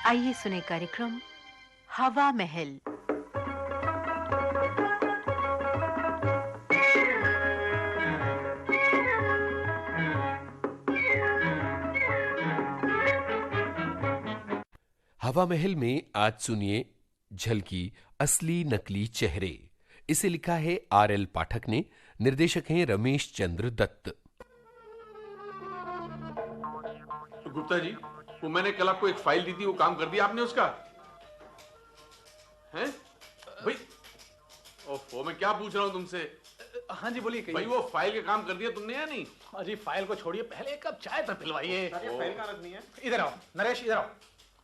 आइए सुने कार्यक्रम हवा महल। हवा महल में आज सुनिए झलकी असली नकली चेहरे। इसे लिखा है आर.एल. पाठक ने, निर्देशक हैं रमेश चंद्र दत्त। गुप्ता जी, वो मैंने कल आपको एक फाइल दी थी, वो काम कर दिया आपने उसका? हैं भाई? ओफो, मैं क्या पूछ रहा हूं तुमसे। हाँ जी बोलिए। भाई वो फाइल का काम कर दिया तुमने या नहीं? अजी फाइल को छोड़िए, पहले एक कप चाय तो पिलवाइए। फाइल कहाँ रखनी है? इधर आओ नरेश, इधर आओ।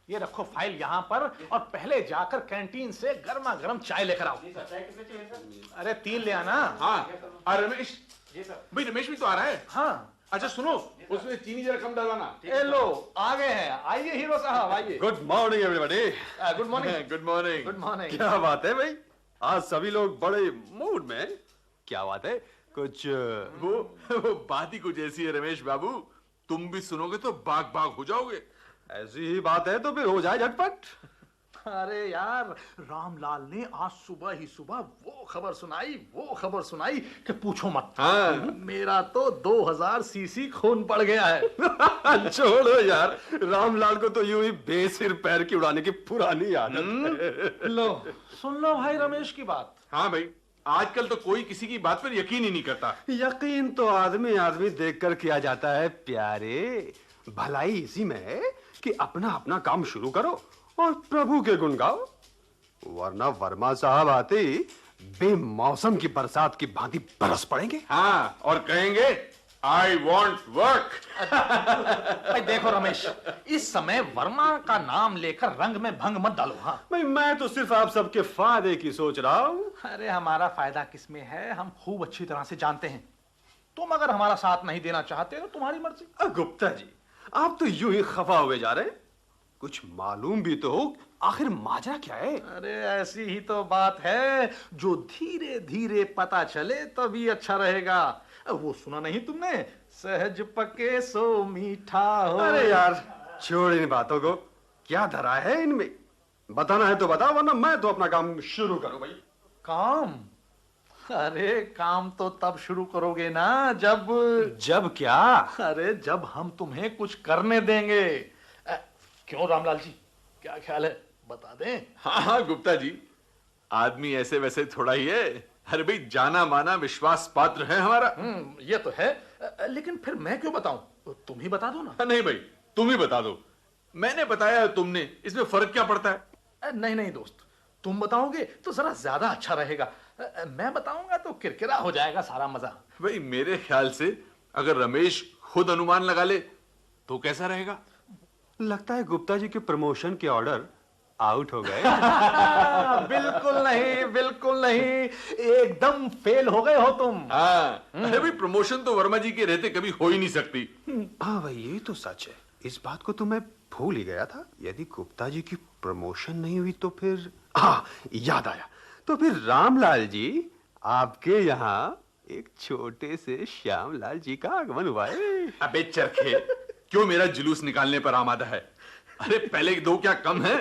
ये रखो फाइल यहाँ पर, और पहले जाकर कैंटीन से गर्मा गर्म चाय लेकर आओ। अरे 3 ले आना। हाँ। और रमेश भाई, रमेश भी तो आ रहा है। हाँ। अच्छा सुनो, उसमें चीनी जरा कम डालवाना। ए लो, आ गए हैं। आइए हीरो साहब, आइए। Good morning everybody. Good morning. Good morning. Good morning. क्या बात है भाई, आज सभी लोग बड़े मूड में। क्या बात है? कुछ वो बात ही कुछ ऐसी है रमेश बाबू, तुम भी सुनोगे तो बाग बाग हो जाओगे। ऐसी ही बात है तो फिर हो जाए झटपट। अरे यार, रामलाल ने आज सुबह ही सुबह वो खबर सुनाई कि पूछो मत। हाँ। मेरा तो 2000 सीसी खून पड़ गया है। छोड़ो यार, रामलाल को तो यूं ही बेसिर पैर की उड़ाने की पुरानी आदत है। लो सुन लो भाई रमेश की बात। हाँ भाई, आजकल तो कोई किसी की बात पर यकीन ही नहीं करता। यकीन तो आदमी आदमी देखकर किया जाता है प्यारे। भलाई इसी में है कि अपना अपना काम शुरू करो और प्रभु के गुण गाओ, वरना वर्मा साहब आते ही बेमौसम की बरसात की भांति बरस पड़ेंगे। हाँ, और कहेंगे आई वॉन्ट वर्क। भाई देखो रमेश, इस समय वर्मा का नाम लेकर रंग में भंग मत डालो। हाँ भाई, मैं तो सिर्फ आप सबके फायदे की सोच रहा हूँ। अरे हमारा फायदा किसमें है, हम खूब अच्छी तरह से जानते हैं। तुम अगर हमारा साथ नहीं देना चाहते तो तुम्हारी मर्जी। गुप्ता जी, आप तो यूं ही खफा हुए जा रहे हैं। कुछ मालूम भी तो हो, आखिर माजरा क्या है? अरे ऐसी ही तो बात है, जो धीरे धीरे पता चले तभी अच्छा रहेगा। वो सुना नहीं तुमने, सहज पके सो मीठा हो। अरे यार छोड़ इन बातों को, क्या धरा है इनमें? बताना है तो बताओ, वरना मैं तो अपना काम शुरू करूं। भाई काम? अरे काम तो तब शुरू करोगे ना जब क्या? अरे जब हम तुम्हें कुछ करने देंगे। क्यों रामलाल जी, क्या ख्याल है, बता दें? हाँ हाँ गुप्ता जी, आदमी ऐसे वैसे थोड़ा ही है। अरे भाई, जाना माना विश्वास पात्र है हमारा। ये तो है, लेकिन फिर मैं क्यों बताऊं, तुम ही बता दो ना। नहीं भाई, तुम ही बता दो। मैंने बताया, तुमने, इसमें फर्क क्या पड़ता है? नहीं दोस्त, तुम बताओगे तो जरा ज्यादा अच्छा रहेगा। मैं बताऊंगा तो किरकिरा हो जाएगा सारा मजा। भाई मेरे ख्याल से अगर रमेश खुद अनुमान लगा ले तो कैसा रहेगा? लगता है गुप्ता जी के प्रमोशन के ऑर्डर आउट हो गए। बिल्कुल नहीं, एकदम फेल हो गए हो तुम। हाँ, अरे भाई प्रमोशन तो वर्मा जी के रहते कभी हो ही नहीं सकती। हाँ भाई, ये तो सच है। इस बात को तो मैं भूल ही गया था। यदि गुप्ता जी की प्रमोशन नहीं हुई तो फिर, हाँ याद आया, तो फिर रामलाल जी आपके यहाँ एक छोटे से श्यामलाल जी का आगमन हुआ है। अबे चरखे, क्यों मेरा जुलूस निकालने पर आमादा है? अरे पहले दो क्या कम है?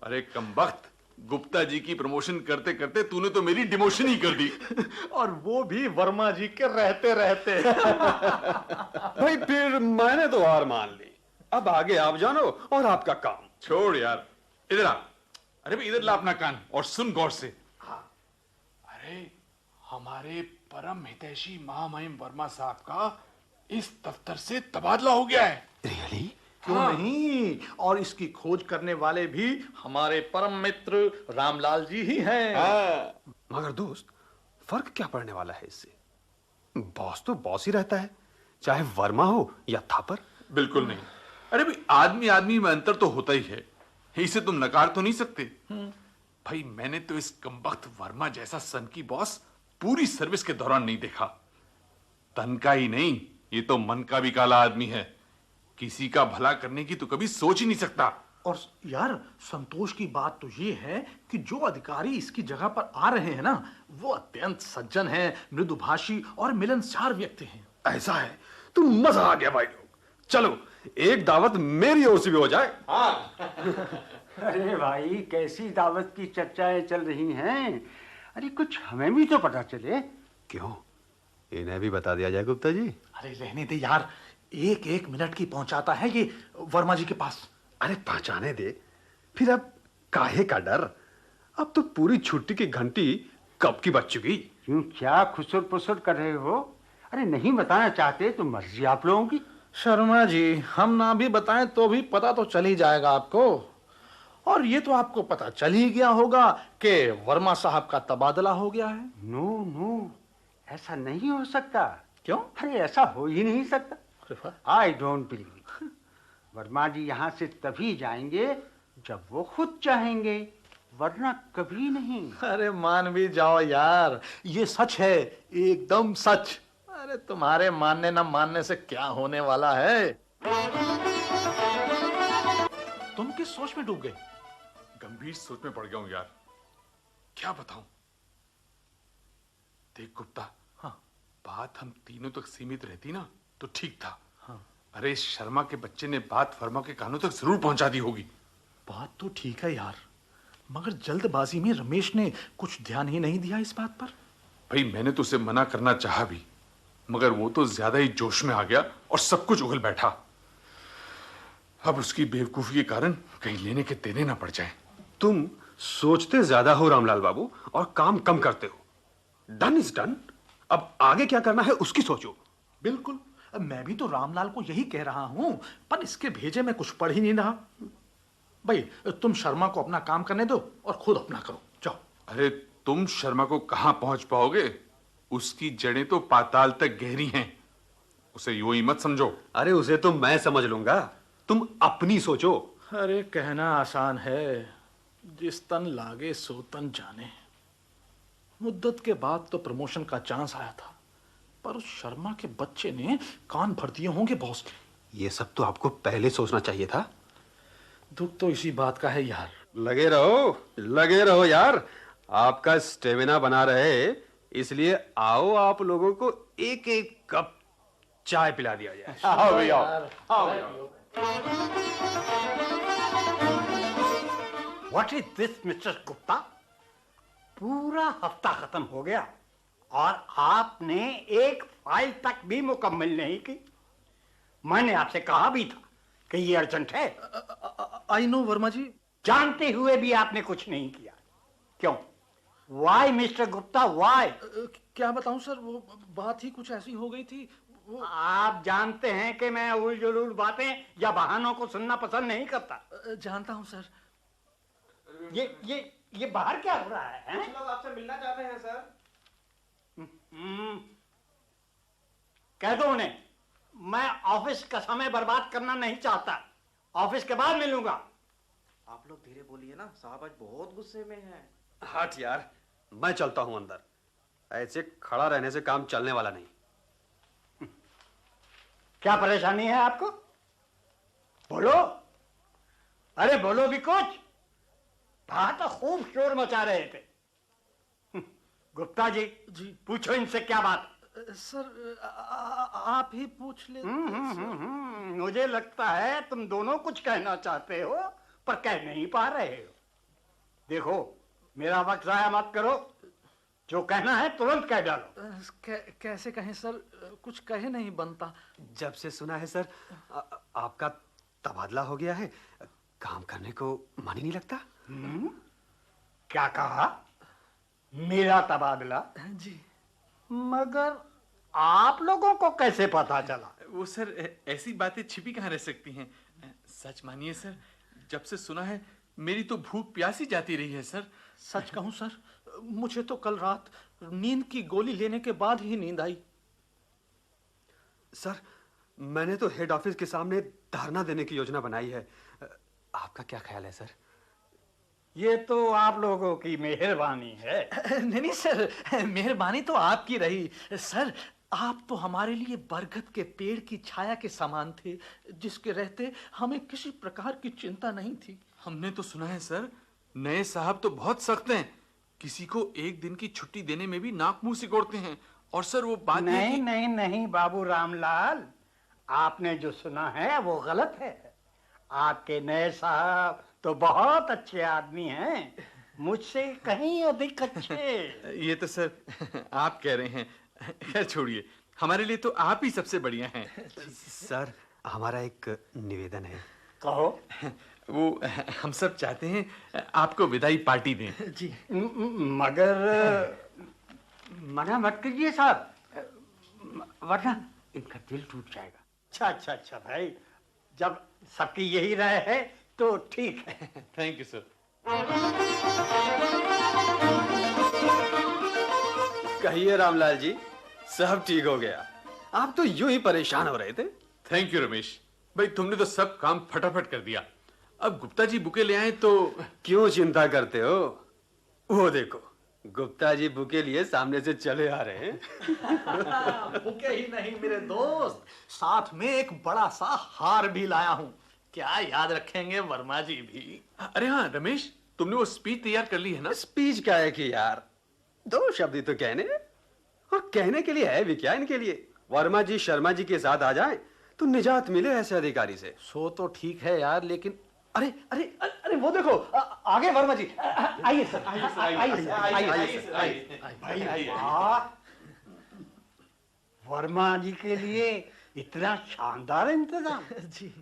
अरे कमबख्त, गुप्ता जी की प्रमोशन करते करते तूने तो मेरी डिमोशन ही कर दी। और वो भी वर्मा जी के रहते रहते। भाई फिर मैंने तो हार मान ली। अब आगे आप जानो और आपका काम। छोड़ यार, इधर आ। अरे भाई इधर ला अपना कान और सुन गौर से। अरे हमारे परम हितैषी महामहिम वर्मा साहब का इस दफ्तर से तबादला हो गया है। रियली? क्यों नहीं, और इसकी खोज करने वाले भी हमारे परम मित्र रामलाल जी ही हैं। मगर दोस्त, फर्क क्या पड़ने वाला है इससे? बॉस तो बॉस ही रहता है, चाहे वर्मा हो या थापर। बिल्कुल नहीं। अरे भाई आदमी आदमी में अंतर तो होता ही है, इसे तुम नकार तो नहीं सकते। भाई मैंने तो इस कमबख्त वर्मा जैसा सन की बॉस पूरी सर्विस के दौरान नहीं देखा। तन का ही नहीं, ये तो मन का भी काला आदमी है। किसी का भला करने की तो कभी सोच ही नहीं सकता। और यार संतोष की बात तो ये है कि जो अधिकारी इसकी जगह पर आ रहे हैं ना, वो अत्यंत सज्जन हैं, मृदुभाषी और मिलनसार व्यक्ति हैं। ऐसा है तो मजा आ गया भाई लोग। चलो एक दावत मेरी ओर से भी हो जाए। अरे भाई, कैसी दावत की चर्चाएं चल रही हैं। अरे कुछ हमें भी तो पता चले। क्यों, इन्हें भी बता दिया जाए गुप्ता जी? अरे रहने दे यार, एक एक मिनट की पहुंचाता है ये वर्मा जी के पास। अरे पहुंचाने दे, फिर अब काहे का डर? अब तो पूरी छुट्टी की घंटी कब की बज चुकी। क्यों, क्या खुसुर पुसुर कर रहे हो? अरे नहीं बताना चाहते तो मर्जी आप लोगों की। शर्मा जी, हम ना भी बताएं तो भी पता तो चल ही जाएगा आपको। और ये तो आपको पता चल ही गया होगा कि वर्मा साहब का तबादला हो गया है। नो नो, ऐसा नहीं हो सकता। क्यों? अरे ऐसा हो ही नहीं सकता। अरे वाह। I don't believe. Verma ji यहाँ से तभी जाएंगे जब वो खुद चाहेंगे, वरना कभी नहीं। अरे मान भी जाओ यार, ये सच है, एकदम सच। अरे तुम्हारे मानने ना मानने से क्या होने वाला है। तुम किस सोच में डूब गए? गंभीर सोच में पड़ गया हूं यार, क्या बताऊं। देख गुप्ता, हाँ। बात हम तीनों तक सीमित रहती ना तो ठीक था। हाँ। अरे इस शर्मा के बच्चे ने बात वर्मा के कानों तक जरूर पहुंचा दी होगी। बात तो ठीक है यार, मगर जल्दबाजी में रमेश ने कुछ ध्यान ही नहीं दिया इस बात पर। भाई मैंने तो उसे मना करना चाहा भी, मगर वो तो ज्यादा ही जोश में आ गया और सब कुछ उगल बैठा। अब उसकी बेवकूफी के कारण कहीं लेने के देने ना पड़ जाए। तुम सोचते ज्यादा हो रामलाल बाबू और काम कम करते हो। डन इज डन, अब आगे क्या करना है उसकी सोचो। बिल्कुल, मैं भी तो रामलाल को यही कह रहा हूं, पर इसके भेजे में कुछ पढ़ ही नहीं रहा। भाई तुम शर्मा को अपना काम करने दो और खुद अपना करो, जाओ। अरे तुम शर्मा को कहां पहुंच पाओगे? उसकी जड़ें तो पाताल तक गहरी हैं, उसे यूं ही मत समझो। अरे उसे तो मैं समझ लूंगा, तुम अपनी सोचो। अरे कहना आसान है, जिस तन लागे सो तन जाने। मुद्दत के बाद तो प्रमोशन का चांस आया था, पर उस शर्मा के बच्चे ने कान भर दिए होंगे बॉस के। ये सब तो आपको पहले सोचना चाहिए था। दुख तो इसी बात का है यार। लगे रहो यार, आपका स्टेमिना बना रहे, इसलिए आओ आप लोगों को एक एक कप चाय पिला दिया जाए। आओ भी आओ। What is this mister Gupta? पूरा हफ्ता खत्म हो गया और आपने एक फाइल तक भी मुकम्मल नहीं की। मैंने आपसे कहा भी था कि ये अर्जेंट है। I know Verma ji. जानते हुए भी आपने कुछ नहीं किया। क्यों? Why Mister Gupta, why? क्या बताऊं सर, वो बात ही कुछ ऐसी हो गई थी। आप जानते हैं कि मैं उल जुलूल बातें या बहानों को सुनना पसंद नहीं करता। जानता हूं सर। ये बाहर क्या हो रहा है? कुछ लोग आपसे मिलना चाहते हैं सर। कह दो उन्हें, मैं ऑफिस का समय बर्बाद करना नहीं चाहता। ऑफिस के बाद मिलूंगा। आप लोग धीरे बोलिए ना, साहब आज बहुत गुस्से में हैं। हट यार, मैं चलता हूं अंदर। ऐसे खड़ा रहने से काम चलने वाला नहीं। क्या परेशानी है आपको? बोलो, अरे बोलो भी कुछ। बाहर तो खूब शोर मचा रहे थे। गुप्ता जी, पूछो इनसे क्या बात। सर आप ही पूछ ले। मुझे लगता है तुम दोनों कुछ कहना चाहते हो पर कह नहीं पा रहे हो। देखो, मेरा वक्त जाया मत करो, जो कहना है तुरंत कह डालो। कैसे कहें सर, कुछ कहे नहीं बनता। जब से सुना है सर आपका तबादला हो गया है, काम करने को मन ही नहीं लगता। क्या कहा? मेरा तबादला? जी। मगर आप लोगों को कैसे पता चला? वो सर ऐसी बातें छिपी कहां रह सकती हैं। सच मानिए सर, जब से सुना है मेरी तो भूख प्यासी जाती रही है सर। सच कहूं सर, मुझे तो कल रात नींद की गोली लेने के बाद ही नींद आई। सर मैंने तो हेड ऑफिस के सामने धरना देने की योजना बनाई है, आपका क्या ख्याल है सर? ये तो आप लोगों की मेहरबानी है। नहीं सर, मेहरबानी तो आपकी रही। सर आप तो हमारे लिए बरगद के पेड़ की छाया के समान थे, जिसके रहते हमें किसी प्रकार की चिंता नहीं थी। हमने तो सुना है सर, नए साहब तो बहुत सख्त हैं, किसी को एक दिन की छुट्टी देने में भी नाक मुंह सिकोड़ते हैं। और सर वो बात नहीं बाबू रामलाल, आपने जो सुना है वो गलत है। आपके नए साहब तो बहुत अच्छे आदमी हैं, मुझसे कहीं अधिक अच्छे। ये तो सर आप कह रहे हैं। खैर छोड़िए, हमारे लिए तो आप ही सबसे बढ़िया हैं। सर, हमारा एक निवेदन है। कहो। वो हम सब चाहते हैं आपको विदाई पार्टी दें। जी। मगर मना मत कीजिए साहब, वरना इनका दिल टूट जाएगा। अच्छा भाई, जब सबकी यही राय है तो ठीक है। Thank you sir. कहिए रामलाल जी, सब ठीक हो गया? आप तो यूं ही परेशान हो रहे थे। थैंक यू रमेश भाई, तुमने तो सब काम फटाफट कर दिया। अब गुप्ता जी बुके ले आए तो। क्यों चिंता करते हो? वो देखो, गुप्ता जी बुके लिए सामने से चले आ रहे हैं। बुके ही नहीं मेरे दोस्त, साथ में एक बड़ा सा हार भी लाया हूं। क्या याद रखेंगे वर्मा जी भी? अरे हाँ रमेश, तुमने वो स्पीच तैयार कर ली है ना? स्पीच क्या है कि यार, 2 शब्द ही तो कहने, और कहने के लिए है भी क्या इनके लिए। वर्मा जी शर्मा जी के साथ आ जाएं तो निजात मिले ऐसे अधिकारी से। सो तो ठीक है यार, लेकिन अरे अरे अरे वो देखो, आगे वर्मा जी। आइए सर, भाई वाह, वर्मा जी के लिए इतना शानदार इंतजाम। जी।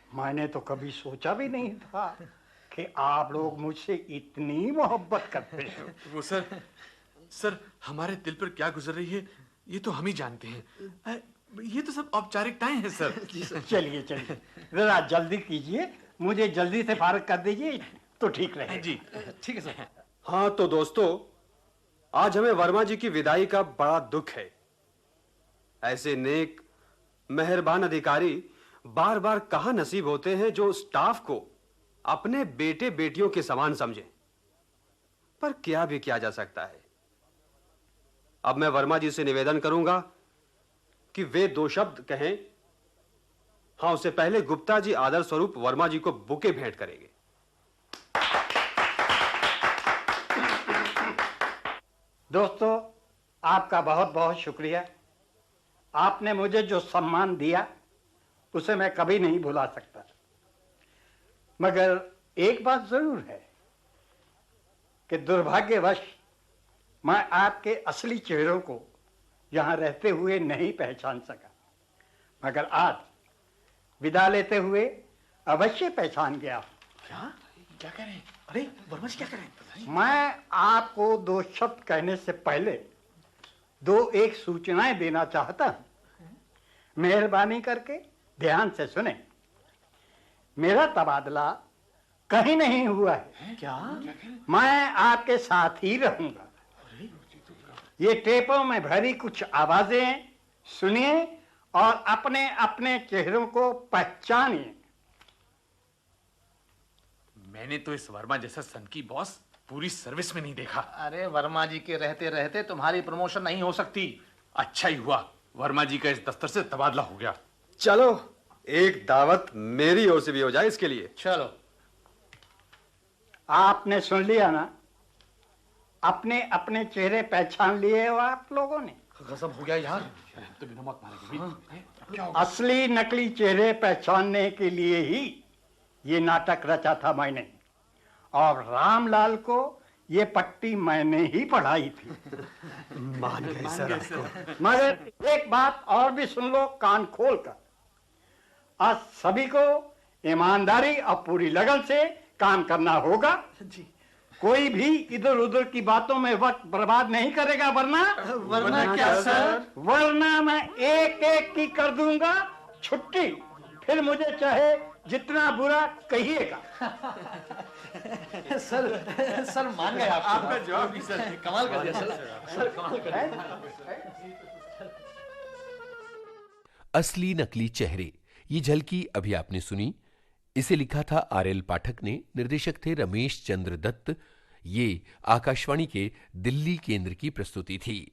मैंने तो कभी सोचा भी नहीं था कि आप लोग मुझसे इतनी मोहब्बत करते हो। वो सर हमारे दिल पर क्या गुजर रही है ये तो हम ही जानते हैं। ये तो सब औपचारिकताएं हैं सर। चलिए जरा जल्दी कीजिए, मुझे जल्दी से फारिग कर दीजिए तो ठीक रहे। जी ठीक है सर। हाँ तो दोस्तों, आज हमें वर्मा जी की विदाई का बड़ा दुख है। ऐसे नेक मेहरबान अधिकारी बार बार कहां नसीब होते हैं जो स्टाफ को अपने बेटे बेटियों के समान समझे। पर क्या भी किया जा सकता है। अब मैं वर्मा जी से निवेदन करूंगा कि वे 2 शब्द कहें। हाँ, उससे पहले गुप्ता जी आदर स्वरूप वर्मा जी को बुके भेंट करेंगे। दोस्तों, आपका बहुत बहुत शुक्रिया। आपने मुझे जो सम्मान दिया उसे मैं कभी नहीं भुला सकता। मगर एक बात जरूर है कि दुर्भाग्यवश मैं आपके असली चेहरों को यहां रहते हुए नहीं पहचान सका, मगर आज विदा लेते हुए अवश्य पहचान गया। क्या कह रहे हैं? अरे वर्मा जी क्या कह रहे हैं? मैं आपको 2 शब्द कहने से पहले 1 सूचनाएं देना चाहता हूं। मेहरबानी करके ध्यान से सुने। मेरा तबादला कहीं नहीं हुआ है। क्या? मैं आपके साथ ही रहूंगा। ये टेपों में भरी कुछ आवाजें सुनिए और अपने अपने चेहरों को पहचानिए। मैंने तो इस वर्मा जैसा सनकी बॉस पूरी सर्विस में नहीं देखा। अरे वर्मा जी के रहते रहते तुम्हारी प्रमोशन नहीं हो सकती। अच्छा ही हुआ वर्मा जी का इस दफ्तर से तबादला हो गया। चलो, एक दावत मेरी ओर से भी हो जाए इसके लिए। चलो। आपने सुन लिया ना, अपने अपने चेहरे पहचान लिए हो आप लोगों ने। गजब हो गया यार। तो बिना मौत मारेंगे। असली नकली चेहरे पहचानने के लिए ही ये नाटक रचा था मैंने, और रामलाल को ये पट्टी मैंने ही पढ़ाई थी। मान गए सर आपको। मगर एक बात और भी सुन लो कान खोलकर। आज सभी को ईमानदारी और पूरी लगन से काम करना होगा। जी। कोई भी इधर उधर की बातों में वक्त बर्बाद नहीं करेगा, वरना क्या सर? वरना मैं एक एक की कर दूंगा छुट्टी। फिर मुझे चाहे जितना बुरा कहिएगा। सर मान गए आप। आपका जवाब ही सर कमाल कर दिया सर कमाल कर दिया। असली नकली चेहरे, ये झलकी अभी आपने सुनी। इसे लिखा था आरएल पाठक ने, निर्देशक थे रमेश चंद्र दत्त। ये आकाशवाणी के दिल्ली केंद्र की प्रस्तुति थी।